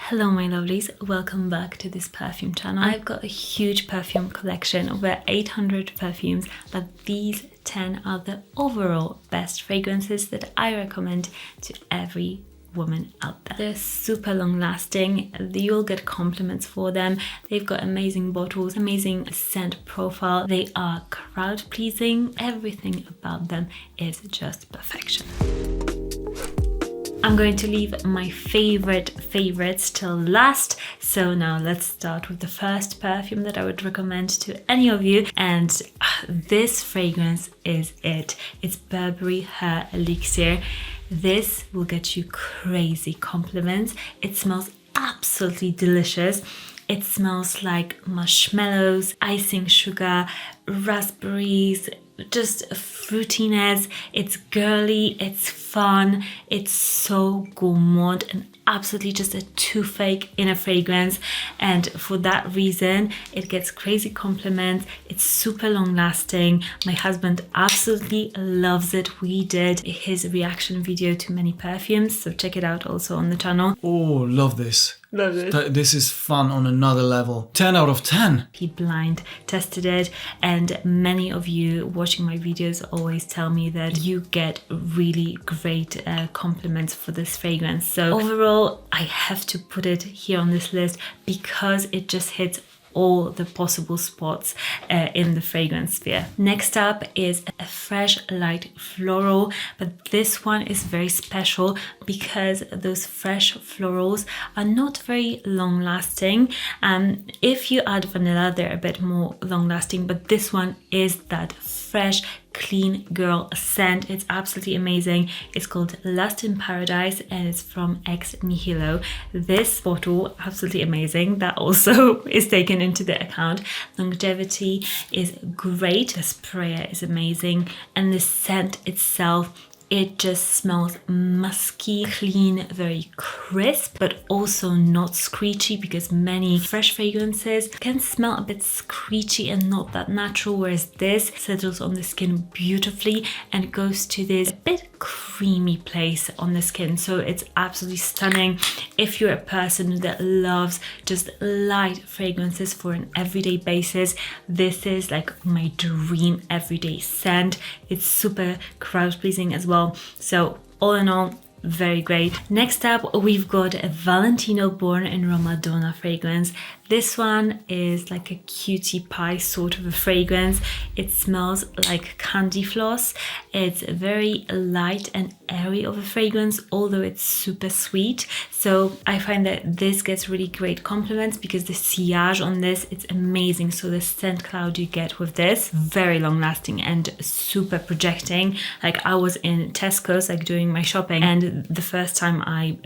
Hello my lovelies, welcome back to this perfume channel. I've got a huge perfume collection, over 800 perfumes, but these 10 are the overall best fragrances that I recommend to every woman out there. They're super long lasting, you'll get compliments for them, they've got amazing bottles, amazing scent profile, they are crowd pleasing, everything about them is just perfection. I'm going to leave my favorites till last. So now let's start with the first perfume that I would recommend to any of you. And this fragrance is it. It's Burberry Her Elixir. This will get you crazy compliments. It smells absolutely delicious. It smells like marshmallows, icing sugar, raspberries, just fruitiness. It's girly, it's fun, it's so gourmand and absolutely just a toothache in a fragrance, and for that reason it gets crazy compliments. It's super long lasting. My husband absolutely loves it. We did his reaction video to many perfumes, so check it out also on the channel. Oh, love this. Love it. This is fun on another level. 10 out of 10. He blind tested it, and many of you watching my videos always tell me that you get really great compliments for this fragrance. So overall, I have to put it here on this list because it just hits all the possible spots in the fragrance sphere. Next up is a fresh light floral, but this one is very special because those fresh florals are not very long lasting. If you add vanilla, they're a bit more long lasting, but this one is that fresh, clean girl scent. It's absolutely amazing. It's called Lust in Paradise and it's from ex Nihilo. This bottle, absolutely amazing. That also is taken into the account. Longevity is great. The sprayer is amazing. And the scent itself, it just smells musky, clean, very crisp, but also not screechy, because many fresh fragrances can smell a bit screechy and not that natural, whereas this settles on the skin beautifully and goes to this bit creamy place on the skin. So it's absolutely stunning. If you're a person that loves just light fragrances for an everyday basis, this is like my dream everyday scent. It's super crowd pleasing as well. So all in all, very great. Next up, we've got a Valentino Born in Ramadona fragrance. This one is like a cutie pie sort of a fragrance. It smells like candy floss. It's very light and airy of a fragrance, although it's super sweet. So I find that this gets really great compliments because the sillage on this, it's amazing. So the scent cloud you get with this, very long lasting and super projecting. Like I was in Tesco's like doing my shopping, and the first time I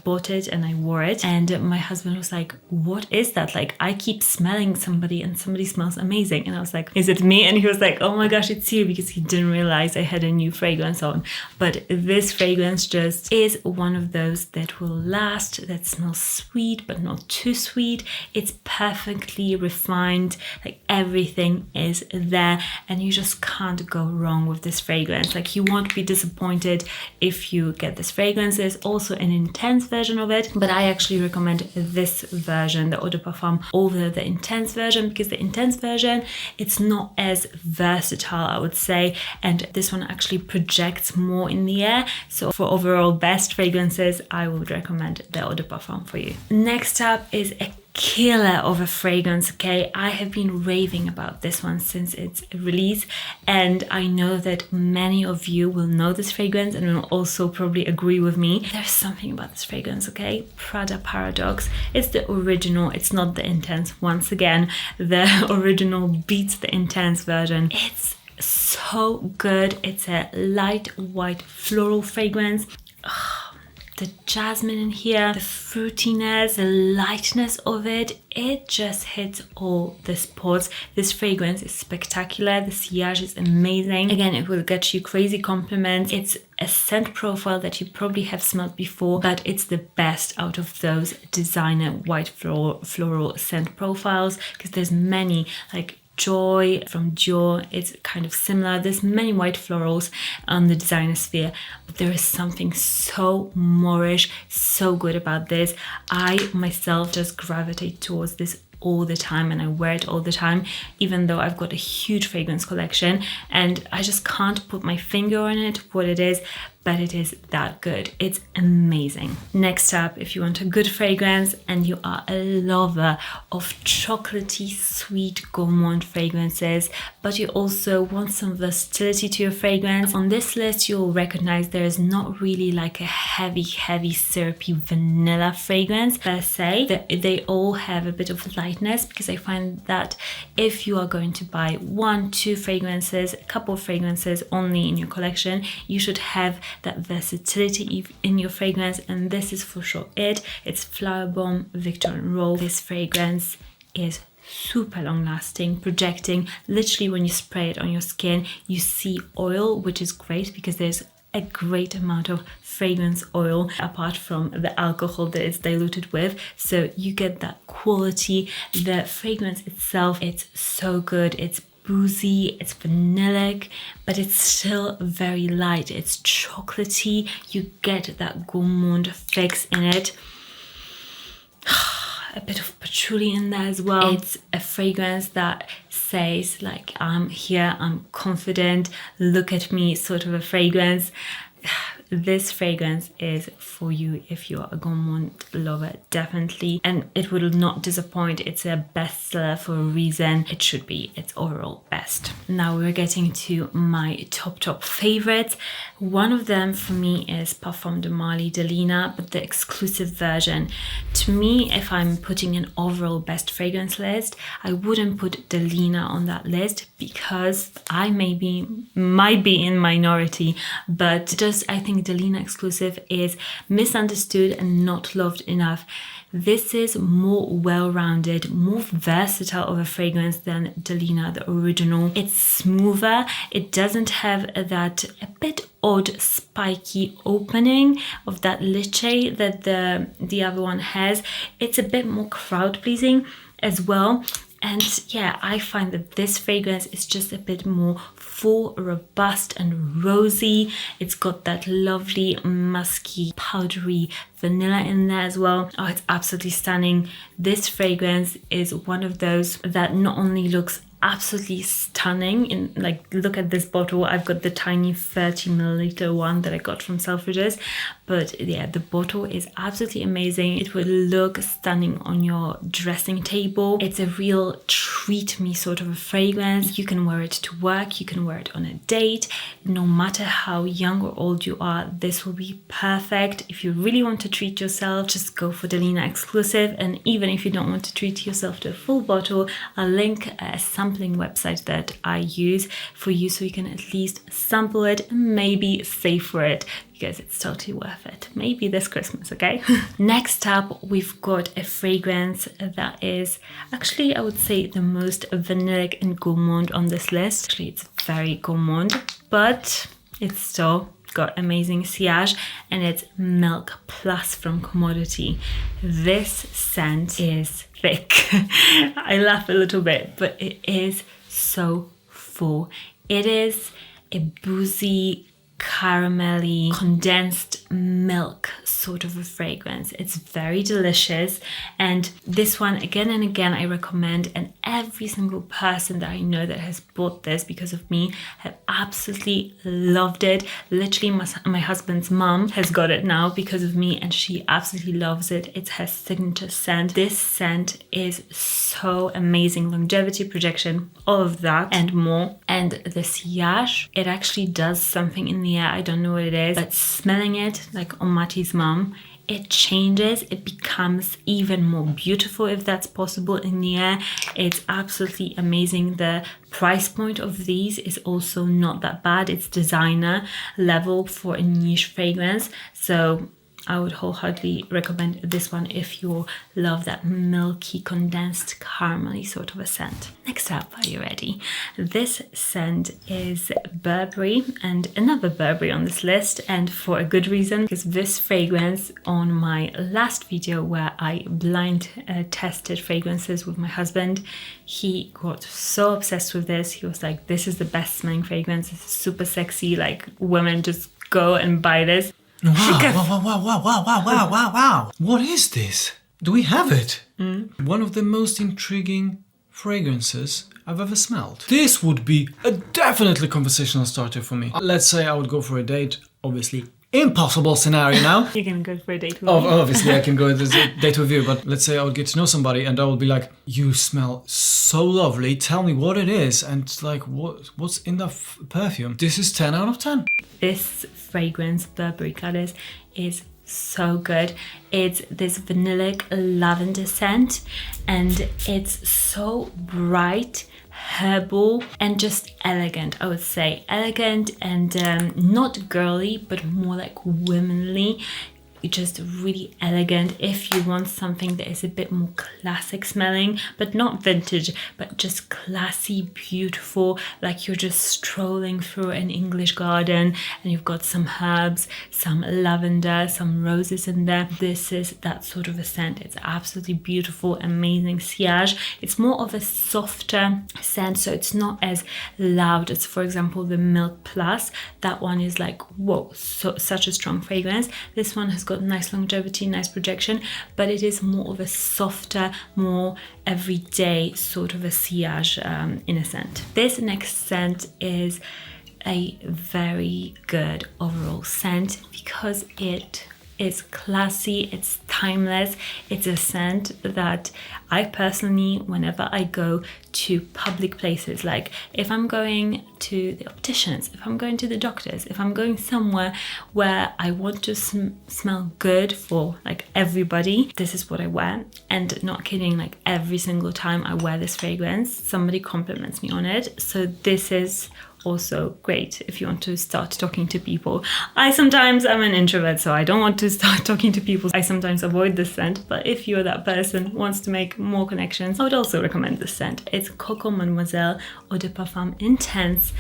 bought it and I wore it, and my husband was like, what is that? Like I keep smelling somebody and somebody smells amazing. And I was like, is it me? And he was like, oh my gosh, it's you, because he didn't realize I had a new fragrance on. But this fragrance just is one of those that will last, that smells sweet but not too sweet. It's perfectly refined, like everything is there, and you just can't go wrong with this fragrance. Like you won't be disappointed if you get this fragrance. There's also an intense version of it, but I actually recommend this version, the Eau de Parfum, over the intense version, because the intense version, it's not as versatile, I would say, and this one actually projects more in the air. So for overall best fragrances, I would recommend the Eau de Parfum for you. Next up is a killer of a fragrance. Okay, I have been raving about this one since its release, and I know that many of you will know this fragrance and will also probably agree with me. There's something about this fragrance. Okay, Prada Paradox. It's the original, it's not the intense. Once again, the original beats the intense version. It's so good. It's a light white floral fragrance. The jasmine in here, the fruitiness, the lightness of it, it just hits all the spots. This fragrance is spectacular. The sillage is amazing. Again, it will get you crazy compliments. It's a scent profile that you probably have smelled before, but it's the best out of those designer white floral scent profiles, because there's many like Joy from Dior. It's kind of similar. There's many white florals on the designer sphere, but there is something so Moorish, so good about this. I myself just gravitate towards this all the time, and I wear it all the time, even though I've got a huge fragrance collection, and I just can't put my finger on it, what it is, but it is that good. It's amazing. Next up, if you want a good fragrance and you are a lover of chocolatey, sweet, gourmand fragrances, but you also want some versatility to your fragrance, on this list you'll recognize there is not really like a heavy, syrupy vanilla fragrance per se. They all have a bit of lightness, because I find that if you are going to buy 1-2 fragrances, a couple of fragrances only in your collection, you should have that versatility in your fragrance, and this is for sure it. It's Flower Bomb Viktor&Rolf. This fragrance is super long lasting, projecting. Literally when you spray it on your skin, you see oil, which is great because there's a great amount of fragrance oil apart from the alcohol that it's diluted with, so you get that quality. The fragrance itself, it's so good. It's boozy, it's vanillic, but it's still very light. It's chocolatey. You get that gourmand fix in it. A bit of patchouli in there as well. It's a fragrance that says like, I'm here, I'm confident, look at me, sort of a fragrance. This fragrance is for you if you're a gourmand lover, definitely, and it will not disappoint. It's a bestseller for a reason. It should be its overall best. Now we're getting to my top favorites. One of them for me is Parfums de Marly Delina, but the exclusive version. To me, if I'm putting an overall best fragrance list, I wouldn't put Delina on that list, because I might be in minority, but just I think Delina exclusive is misunderstood and not loved enough. This is more well-rounded, more versatile of a fragrance than Delina, the original. It's smoother. It doesn't have that a bit odd spiky opening of that liche that the other one has. It's a bit more crowd-pleasing as well. And yeah, I find that this fragrance is just a bit more full, robust and rosy. It's got that lovely musky, powdery vanilla in there as well. Oh, it's absolutely stunning. This fragrance is one of those that not only looks absolutely stunning in, like, look at this bottle. I've got the tiny 30 milliliter one that I got from Selfridges, but yeah, the bottle is absolutely amazing. It will look stunning on your dressing table. It's a real treat me sort of a fragrance. You can wear it to work, you can wear it on a date. No matter how young or old you are, this will be perfect. If you really want to treat yourself, just go for Delina exclusive. And even if you don't want to treat yourself to a full bottle, I'll link a sampling website that I use for you, so you can at least sample it and maybe save for it, because it's totally worth it. Maybe this Christmas, okay? Next up, we've got a fragrance that is actually, I would say, the most vanillic and gourmand on this list. Actually, it's very gourmand, but it's still got amazing sillage, and it's Milk Plus from Commodity. This scent is thick. I laugh a little bit, but it is so full. It is a boozy, caramelly, condensed milk sort of a fragrance. It's very delicious, and this one again and again I recommend, and every single person that I know that has bought this because of me have absolutely loved it. Literally my husband's mom has got it now because of me, and she absolutely loves it. It's her signature scent. This scent is so amazing. Longevity, projection, all of that and more. And the sillage, it actually does something in the air. I don't know what it is, but smelling it, like on Mati's mom, it changes. It becomes even more beautiful, if that's possible, in the air. It's absolutely amazing. The price point of these is also not that bad. It's designer level for a niche fragrance, so I would wholeheartedly recommend this one if you love that milky, condensed, caramely sort of a scent. Next up, are you ready? This scent is Burberry, and another Burberry on this list, and for a good reason, because this fragrance on my last video where I blind tested fragrances with my husband, he got so obsessed with this. He was like, this is the best smelling fragrance. It's super sexy, like women just go and buy this. Wow. What is this? Do we have it? One of the most intriguing fragrances I've ever smelled. This would be a definitely conversational starter for me. Let's say I would go for a date, obviously impossible scenario now. You're gonna go for a date with me. Obviously I can go on a date with you, but let's say I would get to know somebody and I would be like, you smell so lovely, tell me what it is, and like what's in the perfume. This is 10 out of 10. This fragrance, Burberry Goddess, is so good. It's this vanillic lavender scent, and it's so bright, herbal, and just elegant. I would say elegant and not girly, but more like womanly. Just really elegant. If you want something that is a bit more classic smelling, but not vintage, but just classy, beautiful, like you're just strolling through an English garden and you've got some herbs, some lavender, some roses in there. This is that sort of a scent. It's absolutely beautiful, amazing sillage. It's more of a softer scent, so it's not as loud as, for example, the Milk Plus. That one is like, whoa, such a strong fragrance. This one has got nice longevity, nice projection, but it is more of a softer, more everyday sort of a sillage in a scent. This next scent is a very good overall scent because it is classy, it's timeless. It's a scent that I personally, whenever I go to public places, like if I'm going to the opticians, if I'm going to the doctors, if I'm going somewhere where I want to smell good for like everybody, this is what I wear. And not kidding, like every single time I wear this fragrance, somebody compliments me on it. So this is also great if you want to start talking to people. I'm an introvert, so I don't want to start talking to people. I sometimes avoid this scent, but if you're that person who wants to make more connections, I would also recommend this scent. It's Coco Mademoiselle Eau de Parfum Intense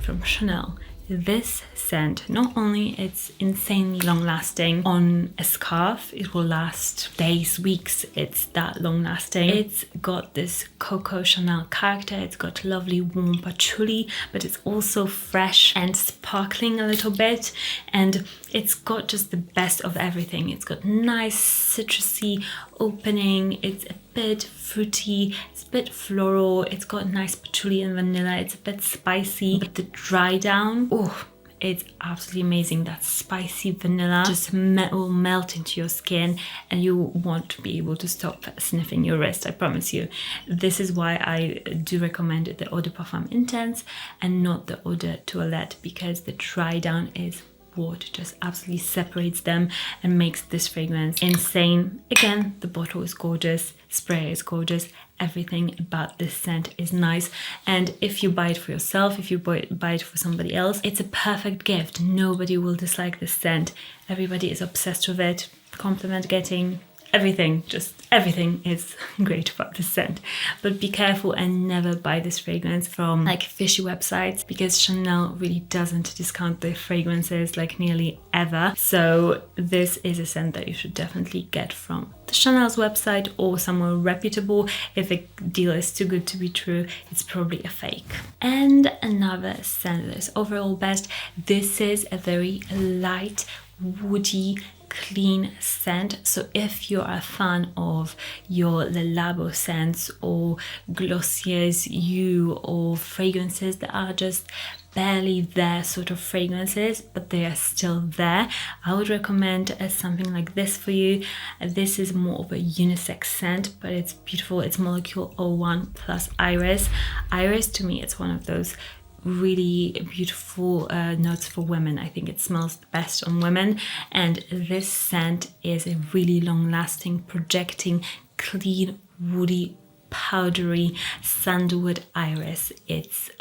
from Chanel. This scent, not only it's insanely long lasting on a scarf, it will last days, weeks, it's that long lasting. It's got this Coco Chanel character, it's got lovely warm patchouli, but it's also fresh and sparkling a little bit, and it's got just the best of everything. It's got nice citrusy opening, it's a bit fruity, it's a bit floral, it's got nice patchouli and vanilla, it's a bit spicy, but the dry down, oh, it's absolutely amazing. That spicy vanilla just will melt into your skin and you won't be able to stop sniffing your wrist, I promise you. This is why I do recommend the Eau de Parfum Intense and not the Eau de Toilette, because the dry down is what just absolutely separates them and makes this fragrance insane. Again, the bottle is gorgeous, spray is gorgeous, everything about this scent is nice, and if you buy it for yourself, if you buy it for somebody else, it's a perfect gift. Nobody will dislike this scent. Everybody is obsessed with it. Compliment getting, everything, just everything is great about this scent. But be careful and never buy this fragrance from like fishy websites, because Chanel really doesn't discount their fragrances like nearly ever. So this is a scent that you should definitely get from the Chanel's website or somewhere reputable. If a deal is too good to be true, it's probably a fake. And another scent that is overall best, this is a very light, woody, clean scent. So if you're a fan of your Le Labo scents or Glossier's You or fragrances that are just barely there sort of fragrances, but they are still there, I would recommend something like this for you. This is more of a unisex scent, but it's beautiful. It's Molecule 01 plus Iris. Iris, to me, it's one of those really beautiful notes for women. I think it smells the best on women, and this scent is a really long lasting, projecting, clean, woody, powdery sandalwood iris. It's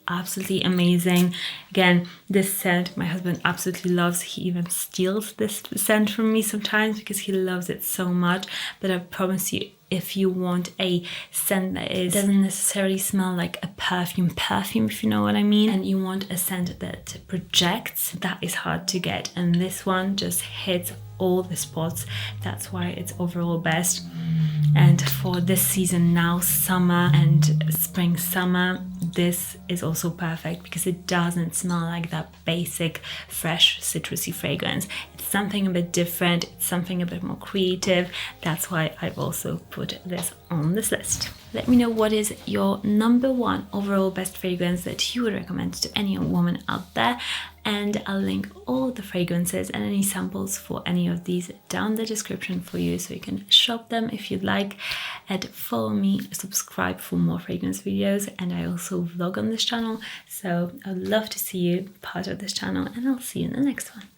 absolutely amazing. Again, this scent my husband absolutely loves. He even steals this scent from me sometimes because he loves it so much. But I promise you, if you want a scent that doesn't necessarily smell like a perfume, if you know what I mean, and you want a scent that projects, that is hard to get. And this one just hits all the spots. That's why it's overall best. And for this season now, summer and spring summer, this is also perfect because it doesn't smell like that basic fresh citrusy fragrance. It's something a bit different, it's something a bit more creative. That's why I've also put this on this list. Let me know what is your number one overall best fragrance that you would recommend to any woman out there, and I'll link all the fragrances and any samples for any of these down the description for you, so you can shop them if you'd like. And follow me, subscribe for more fragrance videos, and I also vlog on this channel, so I'd love to see you part of this channel, and I'll see you in the next one.